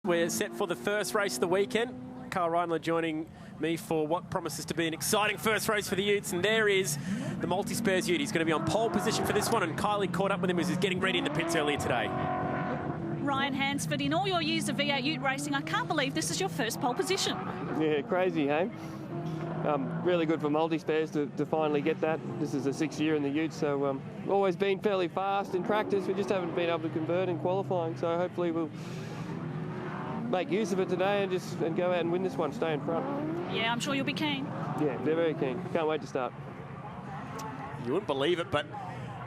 We're set for the first race of the weekend. Carl Reindler joining me for what promises to be an exciting first race for the Utes, and there is the multi-spares Ute. He's going to be on pole position for this one, and Kylie caught up with him as he's getting ready in the pits earlier today. Ryan Hansford, in all your years of V8 Ute racing, I can't believe this is your first pole position. Yeah, crazy, hey? Really good for multi-spares to finally get that. This is the 6th year in the Ute, so always been fairly fast in practice. We just haven't been able to convert in qualifying, so hopefully we'll make use of it today and go out and win this one, stay in front. Yeah, I'm sure you'll be keen. Yeah, they're very keen. Can't wait to start. You wouldn't believe it, but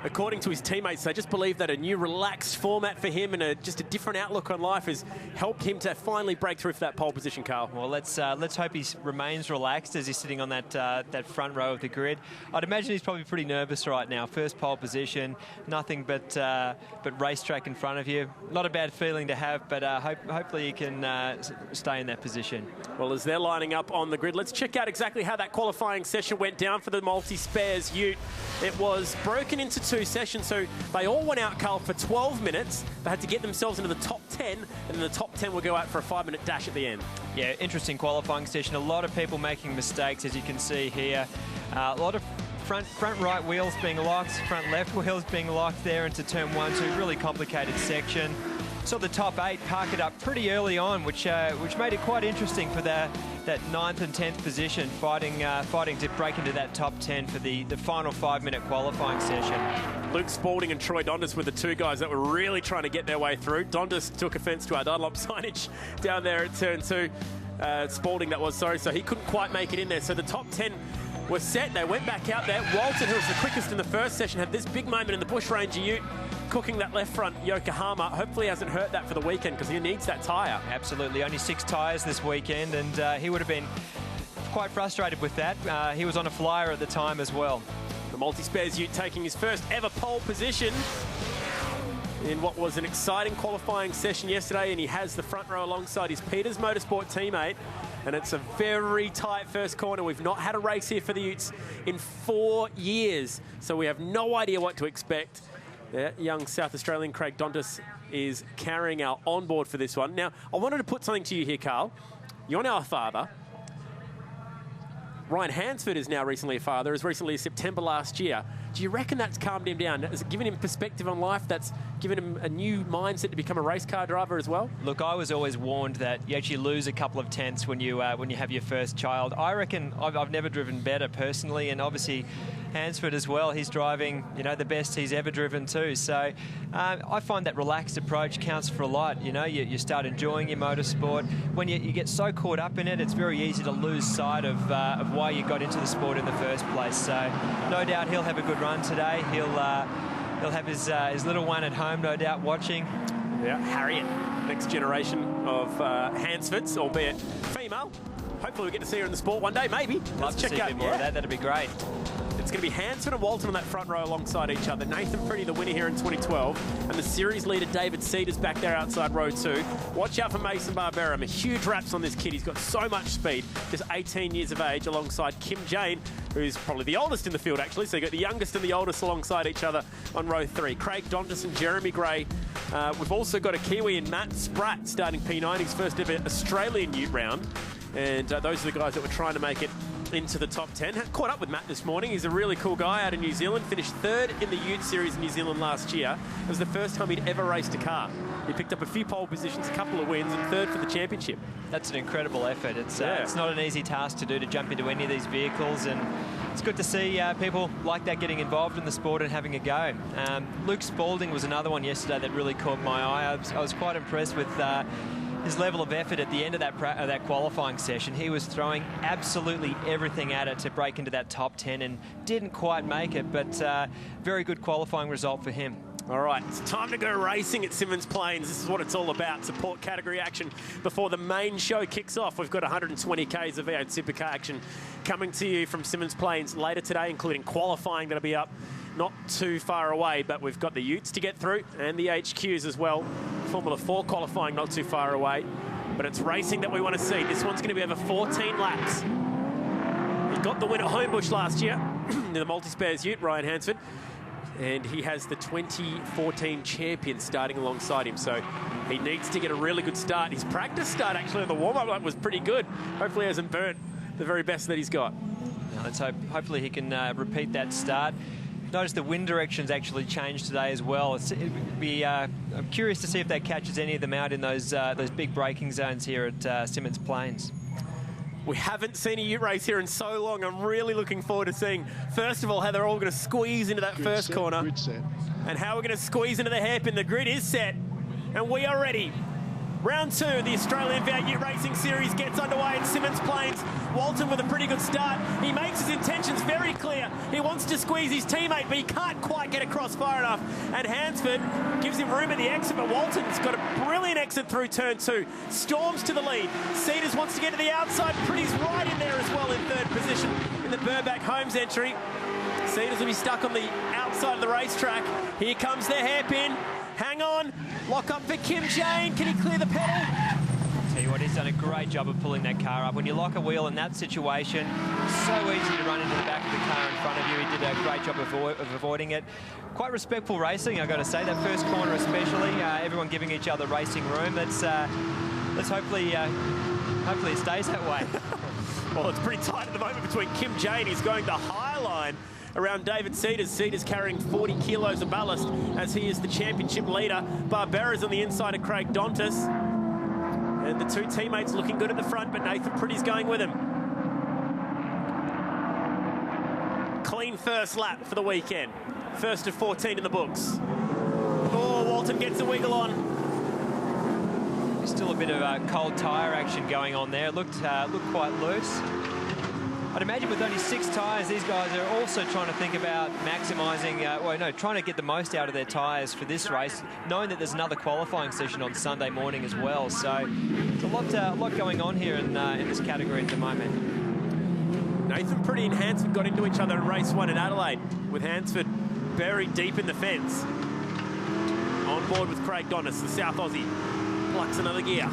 according to his teammates, they just believe that a new relaxed format for him and just a different outlook on life has helped him to finally break through for that pole position, Carl. Well, let's hope he remains relaxed as he's sitting on that front row of the grid. I'd imagine he's probably pretty nervous right now. First pole position, nothing but racetrack in front of you. Not a bad feeling to have, but hopefully he can stay in that position. Well, as they're lining up on the grid, let's check out exactly how that qualifying session went down for the multi-spares Ute. It was broken into 2 sessions, so they all went out, Carl, for 12 minutes. They had to get themselves into the top 10, and then the top 10 will go out for a 5-minute dash at the end. Yeah, interesting qualifying session. A lot of people making mistakes, as you can see here. A lot of front right wheels being locked, front left wheels being locked there into turn 1, so really complicated section. Saw the top 8 park it up pretty early on, which made it quite interesting for that 9th and 10th position, fighting to break into that top 10 for the final 5-minute qualifying session. Luke Spalding and Troy Dondas were the 2 guys that were really trying to get their way through. Dondas took offence to our Dunlop signage down there at turn 2. Spalding, that was, sorry, so he couldn't quite make it in there. So the top 10 were set. They went back out there. Walton, who was the quickest in the first session, had this big moment in the Bush Ranger Ute, cooking that left front Yokohama. Hopefully he hasn't hurt that for the weekend because he needs that tyre. Absolutely. Only 6 tyres this weekend, and he would have been quite frustrated with that. He was on a flyer at the time as well. The multi-spares Ute taking his first ever pole position in what was an exciting qualifying session yesterday, and he has the front row alongside his Peters Motorsport teammate. And it's a very tight first corner. We've not had a race here for the Utes in 4 years, so we have no idea what to expect. Yeah, young South Australian Craig Dondas is carrying our onboard for this one. Now, I wanted to put something to you here, Carl. You're now a father. Ryan Hansford is now recently a father, as recently as September last year. Do you reckon that's calmed him down? Has it given him perspective on life? That's given him a new mindset to become a race car driver as well? Look, I was always warned that you actually lose a couple of tenths when you have your first child. I reckon I've never driven better personally, and obviously Hansford as well. He's driving, the best he's ever driven too. So I find that relaxed approach counts for a lot. You start enjoying your motorsport. When you get so caught up in it, it's very easy to lose sight of why you got into the sport in the first place. So no doubt he'll have a good run today. He'll have his little one at home, no doubt, watching. Yeah, Harriet, next generation of Hansfords, albeit female. Hopefully we get to see her in the sport one day, maybe. Love to see a bit more of that. That'd be great. It's going to be Hansford and Walton on that front row alongside each other. Nathan Pretty, the winner here in 2012. And the series leader, David Cedars, back there outside row 2. Watch out for Mason Barbera. Huge raps on this kid. He's got so much speed. Just 18 years of age alongside Kim Jane, who's probably the oldest in the field, actually. So you've got the youngest and the oldest alongside each other on row 3. Craig Dondas and Jeremy Gray. We've also got a Kiwi in Matt Spratt starting P9, his first ever Australian Ute round. And those are the guys that were trying to make it into the top 10. Caught up with Matt this morning. He's a really cool guy out of New Zealand. Finished 3rd in the Ute Series in New Zealand last year. It was the first time he'd ever raced a car. He picked up a few pole positions, a couple of wins, and 3rd for the championship. That's an incredible effort. It's not an easy task to do, to jump into any of these vehicles, and it's good to see people like that getting involved in the sport and having a go. Luke Spalding was another one yesterday that really caught my eye. I was quite impressed with his level of effort at the end of that qualifying session. He was throwing absolutely everything at it to break into that top 10 and didn't quite make it, but very good qualifying result for him. All right, it's time to go racing at Symmons Plains. This is what it's all about, support category action before the main show kicks off. We've got 120 Ks of V8 Supercar action coming to you from Symmons Plains later today, including qualifying that'll be up not too far away, but we've got the Utes to get through and the HQs as well. Formula 4 qualifying not too far away, but it's racing that we want to see. This one's going to be over 14 laps. He got the win at Homebush last year in the multi-spares Ute, Ryan Hansford. And he has the 2014 champion starting alongside him, so he needs to get a really good start. His practice start, actually, on the warm-up was pretty good. Hopefully he hasn't burnt the very best that he's got. Now let's hope, hopefully he can repeat that start. Notice the wind directions actually changed today as well. I'm curious to see if that catches any of them out in those big braking zones here at Symmons Plains. We haven't seen a ute race here in so long. I'm really looking forward to seeing, first of all, how they're all going to squeeze into that first corner. Grid set. And how we're going to squeeze into the hairpin. The grid is set, and we are ready. Round 2 of the Australian V8 Ute Racing Series gets underway at Symmons Plains. Walton with a pretty good start. He makes his intentions very clear. He wants to squeeze his teammate, but he can't quite get across far enough. And Hansford gives him room at the exit, but Walton's got a brilliant exit through turn 2. Storms to the lead. Cedars wants to get to the outside. Pretty's right in there as well in third position in the Burback Homes entry. Cedars will be stuck on the outside of the racetrack. Here comes the hairpin. Hang on. Lock up for Kim Jane. Can he clear the pedal? Tell you what, he's done a great job of pulling that car up. When you lock a wheel in that situation, so easy to run into the back of the car in front of you. He did a great job of avoiding it. Quite respectful racing, I've got to say. That first corner especially, everyone giving each other racing room. Let's hopefully it stays that way. Well, it's pretty tight at the moment between Kim Jane. He's going the high line around David Cedars. Cedars carrying 40 kilos of ballast as he is the championship leader. Barbera's on the inside of Craig Dontis. And the two teammates looking good at the front, but Nathan Pretty's going with him. Clean first lap for the weekend. First of 14 in the books. Oh, Walton gets a wiggle on. Still a bit of cold tyre action going on there. Looked quite loose. I'd imagine with only 6 tyres, these guys are also trying to think about maximising, trying to get the most out of their tyres for this race, knowing that there's another qualifying session on Sunday morning as well. So there's a lot going on here in this category at the moment. Nathan Pretty and Hansford got into each other in race 1 in Adelaide, with Hansford buried deep in the fence. On board with Craig Donnis, the South Aussie. Plucks another gear.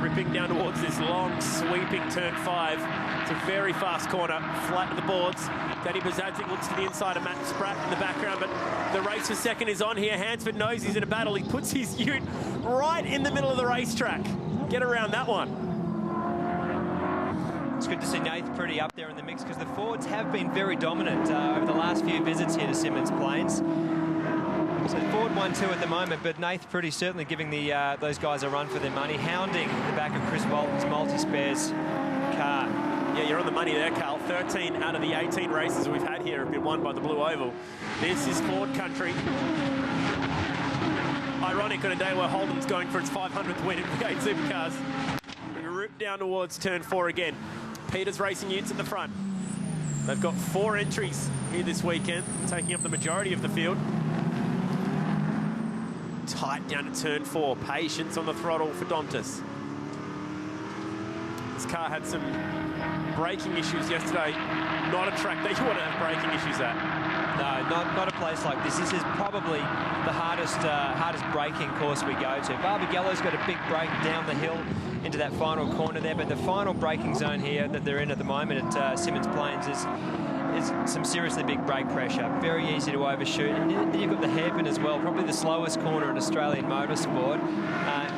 Ripping down towards this long, sweeping turn 5. It's a very fast corner, flat to the boards. Danny Bazadzik looks to the inside of Matt Spratt in the background, but the race for second is on here. Hansford knows he's in a battle. He puts his ute right in the middle of the racetrack. Get around that one. It's good to see Nathan Pretty up there in the mix because the Fords have been very dominant over the last few visits here to Symmons Plains. So Ford 1-2 at the moment, but Nathan Pretty certainly giving those guys a run for their money, hounding the back of Chris Walton's multi-spares car. Yeah, you're on the money there, Carl. 13 out of the 18 races we've had here have been won by the Blue Oval. This is Ford country. Ironic on a day where Holden's going for its 500th win in V8 Supercars. We rip down towards turn 4 again. Peters Racing Utes at the front. They've got 4 entries here this weekend, taking up the majority of the field. Tight down to turn 4. Patience on the throttle for Dontis. This car had some braking issues yesterday. Not a track that you want to have braking issues at. No, not a place like this. This is probably the hardest braking course we go to. Barbagallo's got a big break down the hill into that final corner there, but the final braking zone here that they're in at the moment at Symmons Plains is some seriously big brake pressure. Very easy to overshoot. And then you've got the hairpin as well, probably the slowest corner in Australian motorsport.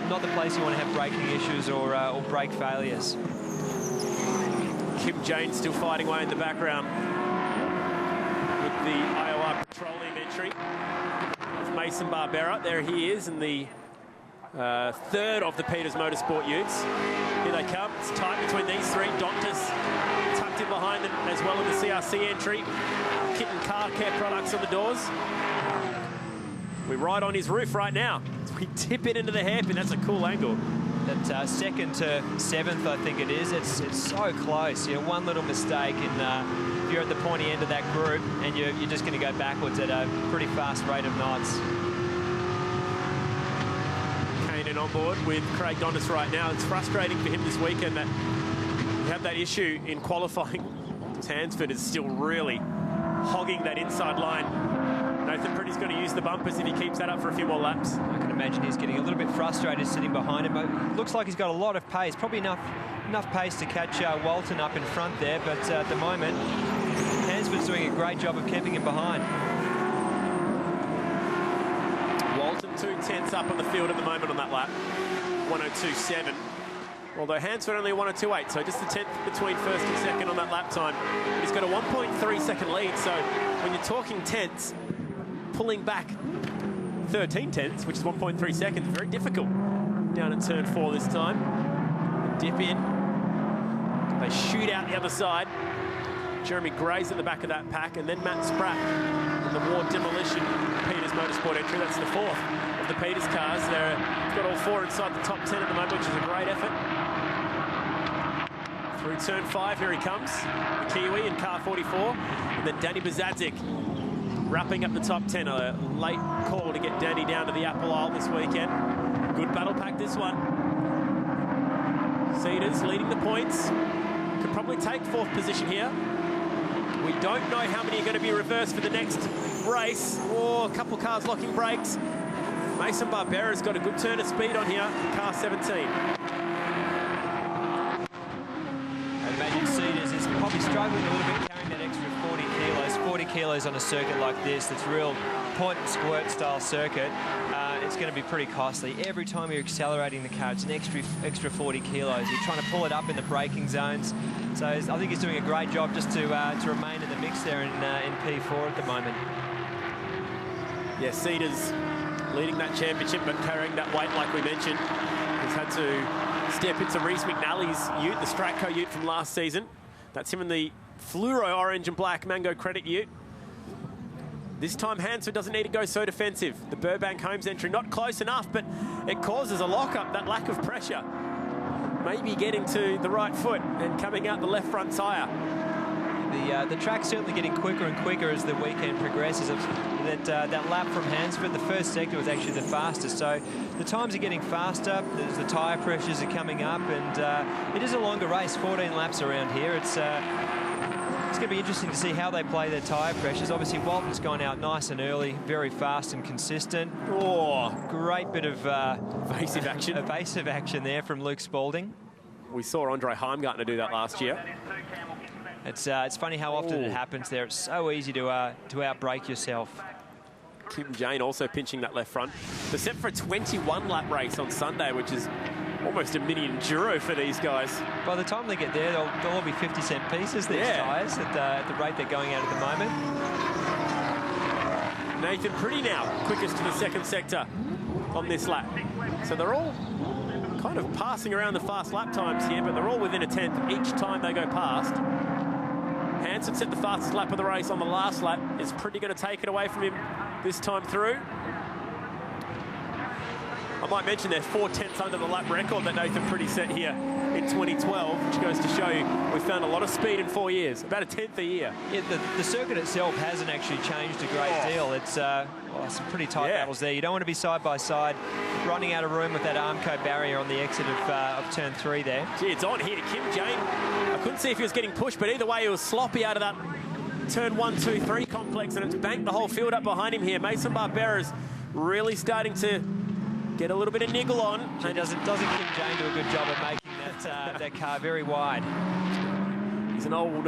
Not the place you want to have braking issues or brake failures. Kim Jane still fighting away in the background with the IOR Petroleum entry. It's Mason Barbera. There he is in the third of the Peters Motorsport utes. Here they come. It's tight between these 3. Dontis tucked in behind them as well in the CRC entry. Kitten Car Care products on the doors. We ride on his roof right now. We tip it into the hairpin. That's a cool angle. That second to 7th, I think it is. It's so close. You know, one little mistake, and if you're at the pointy end of that group, and you're just going to go backwards at a pretty fast rate of knots. Kanan on board with Craig Dontis right now. It's frustrating for him this weekend that we have that issue in qualifying. Hansford is still really hogging that inside line. Nathan Pretty's going to use the bumpers if he keeps that up for a few more laps. I can imagine he's getting a little bit frustrated sitting behind him, but it looks like he's got a lot of pace, probably enough pace to catch Walton up in front there, but at the moment, Hansford's doing a great job of keeping him behind. tenths up on the field at the moment on that lap. 102.7. Although Hansford only 102.8, so just a tenth between first and second on that lap time. But he's got a 1.3 second lead, so when you're talking tenths, pulling back 13 tenths, which is 1.3 seconds, very difficult. Down at turn 4 this time. Dip in. They shoot out the other side. Jeremy Gray's at the back of that pack, and then Matt Spratt in the Ward Demolition Peters Motorsport entry. That's the 4th of the Peters cars. They've got all 4 inside the top 10 at the moment, which is a great effort. Through turn 5, here he comes. The Kiwi in car 44. And then Danny Bazadzik wrapping up the top 10. A late call to get Danny down to the Apple Isle this weekend. Good battle pack, this one. Cedars leading the points. Could probably take 4th position here. We don't know how many are going to be reversed for the next race. Oh, a couple cars locking brakes. Mason Barbera's got a good turn of speed on here. Car 17. Magic Cedars is probably struggling a little bit carrying that extra 40 kilos. 40 kilos on a circuit like this, that's real point and squirt style circuit. It's going to be pretty costly. Every time you're accelerating the car, it's an extra 40 kilos. You're trying to pull it up in the braking zones. So I think he's doing a great job just to remain in the mix there in P4 at the moment. Yeah, Cedars leading that championship, but carrying that weight like we mentioned. He's had to step into Reece McNally's ute, the Stratco ute from last season. That's him in the fluoro orange and black Mango Credit ute. This time Hansford doesn't need to go so defensive. The Burbank Homes entry not close enough, but it causes a lockup, that lack of pressure. Maybe getting to the right foot and coming out the left front tyre. The track's certainly getting quicker and quicker as the weekend progresses. That lap from Hansford, the first sector was actually the fastest. So the times are getting faster, the tyre pressures are coming up, and it is a longer race, 14 laps around here. It's going to be interesting to see how they play their tyre pressures. Obviously, Walton's gone out nice and early, very fast and consistent. Oh, great bit of evasive action there from Luke Spalding. We saw Andre Heimgartner do that last year. It's funny how often it happens there. It's so easy to outbrake yourself. Kim Jane also pinching that left front. They're set for a 21-lap race on Sunday, which is almost a mini enduro for these guys. By the time they get there, they'll all be 50-cent pieces, these tyres, at the rate they're going out at the moment. Nathan Pretty now, quickest to the second sector on this lap. So they're all kind of passing around the fast lap times here, but they're all within a tenth each time they go past. Hansen set the fastest lap of the race on the last lap. Is Pretty going to take it away from him this time through? I might mention they're 4 tenths under the lap record that Nathan Pretty set here in 2012, which goes to show you we've found a lot of speed in 4 years, about a tenth a year. Yeah, the circuit itself hasn't actually changed a great deal. It's some pretty tight battles there. You don't want to be side by side, running out of room with that Armco barrier on the exit of turn 3 there. Gee, it's on here to Kim Jane. I couldn't see if he was getting pushed, but either way, he was sloppy out of that turn 1, 2, 3 complex, and it's banked the whole field up behind him here. Mason Barbera's really starting to get a little bit of niggle on. And doesn't Kim Jane do a good job of making that car very wide? He's an old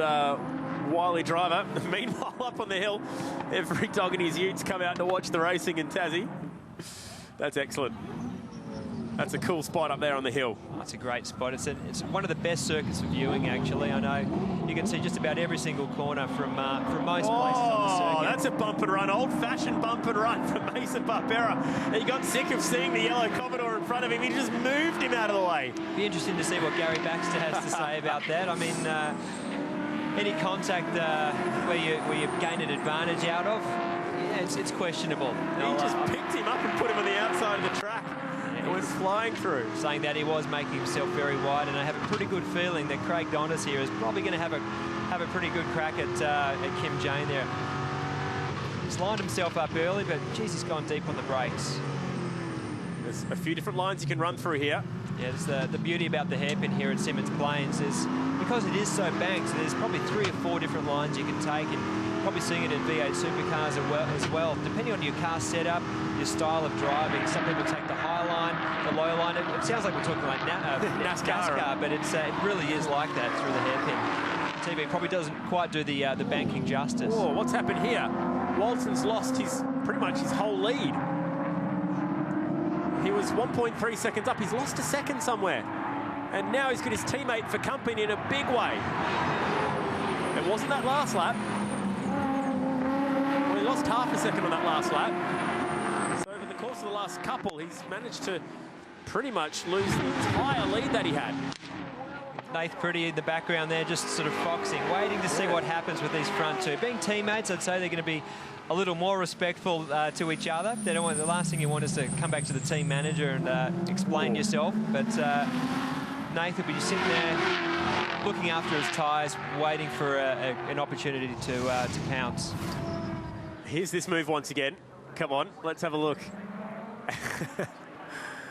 wily driver. Meanwhile, up on the hill, every dog in his utes come out to watch the racing in Tassie. That's excellent. That's a cool spot up there on the hill. Oh, it's a great spot. It's one of the best circuits for viewing, actually. I know you can see just about every single corner from most places on the circuit. That's a bump and run, old-fashioned bump and run from Mason Barbera. He got sick of seeing the yellow Commodore in front of him. He just moved him out of the way. Be interesting to see what Gary Baxter has to say about that. I mean, any contact where you gain an advantage out of, it's questionable. He just picked him up and put him on the outside of the track. It went flying through. Saying that he was making himself very wide, and I have a pretty good feeling that Craig Donnis here is probably going to have a pretty good crack at Kim Jane there. He's lined himself up early, but geez, he's gone deep on the brakes. There's a few different lines you can run through here. Yeah, it's the beauty about the hairpin here at Symmons Plains is because it is so banked, there's probably 3 or 4 different lines you can take, and probably seeing it in V8 supercars as well. Depending on your car setup, your style of driving, some people take the high line, the low line. It sounds like we're talking like NASCAR, but it really is like that through the hairpin. TV probably doesn't quite do the banking justice. Oh, what's happened here? Walton's lost pretty much his whole lead. He was 1.3 seconds up. He's lost a second somewhere. And now he's got his teammate for company in a big way. It wasn't that last lap. Well, he lost half a second on that last lap. So over the course of the last couple, he's managed to pretty much lose the entire lead that he had. Nath Pretty in the background there, just sort of foxing, waiting to see what happens with these front two. Being teammates, I'd say they're going to be a little more respectful to each other. They don't want, the last thing you want is to come back to the team manager and explain yourself. But Nath will be just sitting there looking after his tyres, waiting for an opportunity to pounce. Here's this move once again. Come on, let's have a look.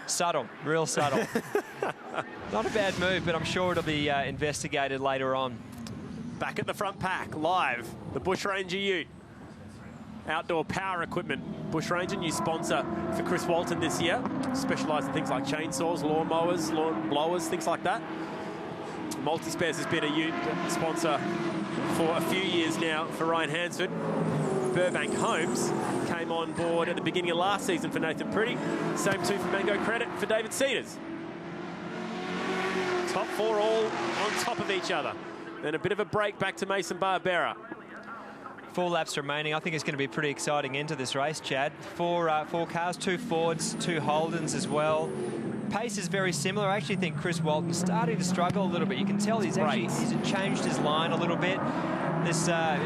Subtle, real subtle. Not a bad move, but I'm sure it'll be investigated later on. Back at the front pack, live, the Bush Ranger Ute. Outdoor power equipment. Bush Ranger, new sponsor for Chris Walton this year. Specialised in things like chainsaws, lawn mowers, lawn blowers, things like that. Multi-Spares has been a Ute sponsor for a few years now for Ryan Hansford. Burbank Homes came on board at the beginning of last season for Nathan Pretty. Same too for Mango Credit for David Cedars. Top four all on top of each other. Then a bit of a break back to Mason Barbera. 4 laps remaining. I think it's going to be a pretty exciting end to this race, Chad. Four cars, 2 Fords, 2 Holdens as well. Pace is very similar. I actually think Chris Walton's starting to struggle a little bit. You can tell he's changed his line a little bit. These are,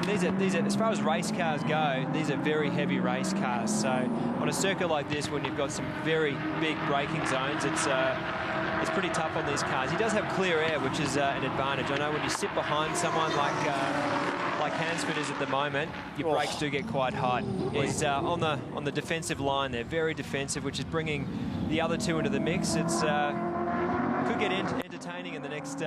as far as race cars go, these are very heavy race cars. So on a circuit like this, when you've got some very big braking zones, it's pretty tough on these cars. He does have clear air, which is an advantage. I know when you sit behind someone like Hansford is at the moment, your brakes do get quite hot. He's on the defensive line there, very defensive, which is bringing the other two into the mix. It's could get entertaining in the next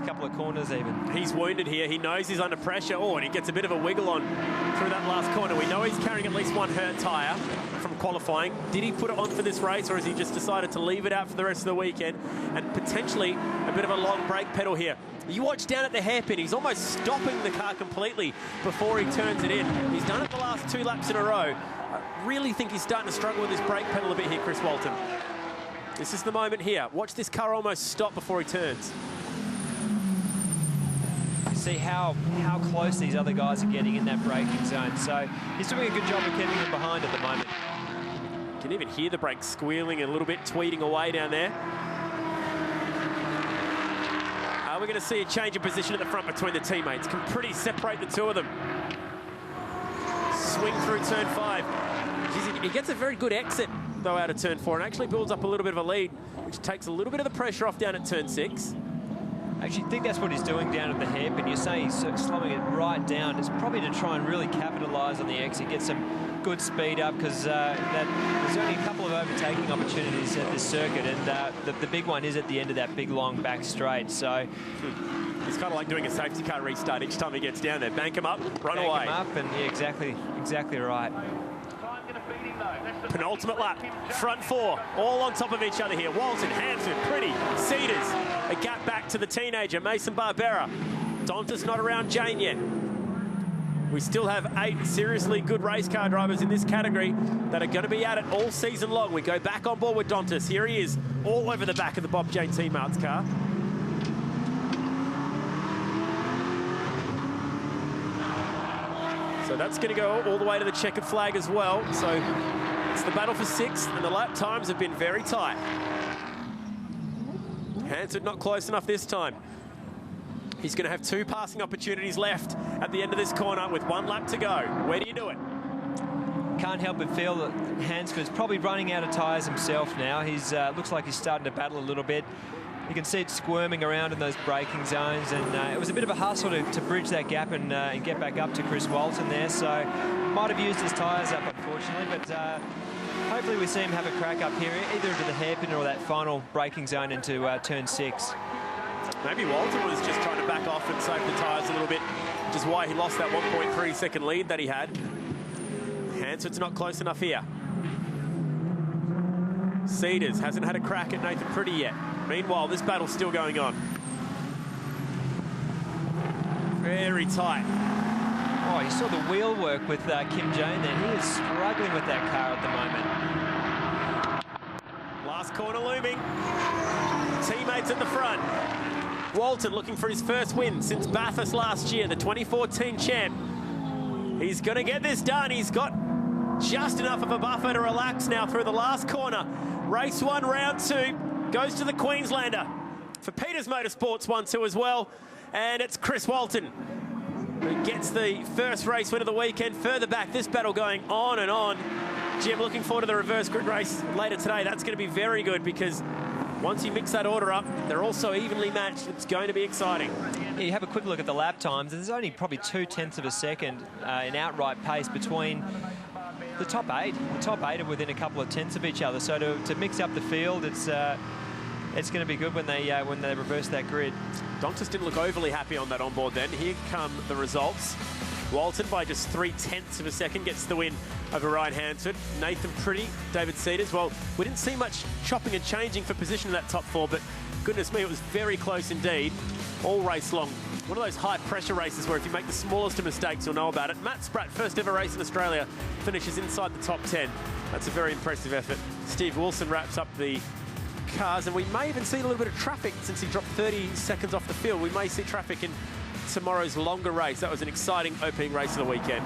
couple of corners even. He's wounded here. He knows he's under pressure. Oh, and he gets a bit of a wiggle on through that last corner. We know he's carrying at least one hurt tyre from qualifying. Did he put it on for this race, or has he just decided to leave it out for the rest of the weekend? And potentially a bit of a long brake pedal here. You watch down at the hairpin, he's almost stopping the car completely before he turns it in. He's done it the last 2 laps in a row. I really think he's starting to struggle with his brake pedal a bit here, Chris Walton. This is the moment here. Watch this car almost stop before he turns. See how close these other guys are getting in that braking zone. So he's doing a good job of keeping them behind at the moment. You can even hear the brakes squealing a little bit, tweeting away down there. We're going to see a change of position at the front between the teammates. Can pretty separate the two of them. Swing through turn 5. He gets a very good exit, though, out of turn 4 and actually builds up a little bit of a lead, which takes a little bit of the pressure off down at turn 6. I actually think that's what he's doing down at the hairpin. You're saying he's slowing it right down. It's probably to try and really capitalise on the exit, get some good speed up, because there's only a couple of overtaking opportunities at this circuit, and the big one is at the end of that big long back straight. So he's kind of like doing a safety car restart each time he gets down there. Bank him up, run away. Bank him up, and yeah, exactly right. Penultimate lap, front 4, all on top of each other here. Walton, Hansford, Pretty, Cedars. A gap back to the teenager, Mason Barbera. Dontas not around Jane yet. We still have 8 seriously good race car drivers in this category that are going to be at it all season long. We go back on board with Dontas. Here he is, all over the back of the Bob Jane T-Mart's car. So that's going to go all the way to the checkered flag as well. So it's the battle for 6th, and the lap times have been very tight. Hansford not close enough this time. He's going to have 2 passing opportunities left at the end of this corner with 1 lap to go. Where do you do it? Can't help but feel that Hansford's probably running out of tyres himself now. He's looks like he's starting to battle a little bit. You can see it squirming around in those braking zones, and it was a bit of a hustle to bridge that gap and get back up to Chris Walton there. So might have used his tyres up, unfortunately, but hopefully we see him have a crack up here, either into the hairpin or that final braking zone into turn 6. Maybe Walton was just trying to back off and save the tyres a little bit, which is why he lost that 1.3 second lead that he had. Hansford's not close enough here. Cedars hasn't had a crack at Nathan Pretty yet. Meanwhile, this battle's still going on. Very tight. Oh, you saw the wheel work with Kim Jane there. He is struggling with that car at the moment. Last corner looming. Teammates at the front. Walton looking for his first win since Bathurst last year, the 2014 champ. He's going to get this done. He's got just enough of a buffer to relax now through the last corner. Race 1, round 2, goes to the Queenslander. For Peters Motorsports 1-2 as well. And it's Chris Walton who gets the first race win of the weekend. Further back, this battle going on and on. Jim, looking forward to the reverse grid race later today. That's going to be very good because once you mix that order up, they're also evenly matched. It's going to be exciting. Yeah, you have a quick look at the lap times. There's only probably 0.2 of a second in outright pace between the top 8. The top 8 are within a couple of tenths of each other. So to mix up the field, it's going to be good when they reverse that grid. Donctus didn't look overly happy on that onboard then. Here come the results. Walton by just 0.3 of a second gets the win over Ryan Hansford. Nathan Pretty, David Cedars. Well, we didn't see much chopping and changing for position in that top 4, but goodness me, it was very close indeed all race long. One of those high-pressure races where if you make the smallest of mistakes, you'll know about it. Matt Spratt, first ever race in Australia, finishes inside the top 10. That's a very impressive effort. Steve Wilson wraps up the cars, and we may even see a little bit of traffic since he dropped 30 seconds off the field. We may see traffic in tomorrow's longer race. That was an exciting opening race of the weekend.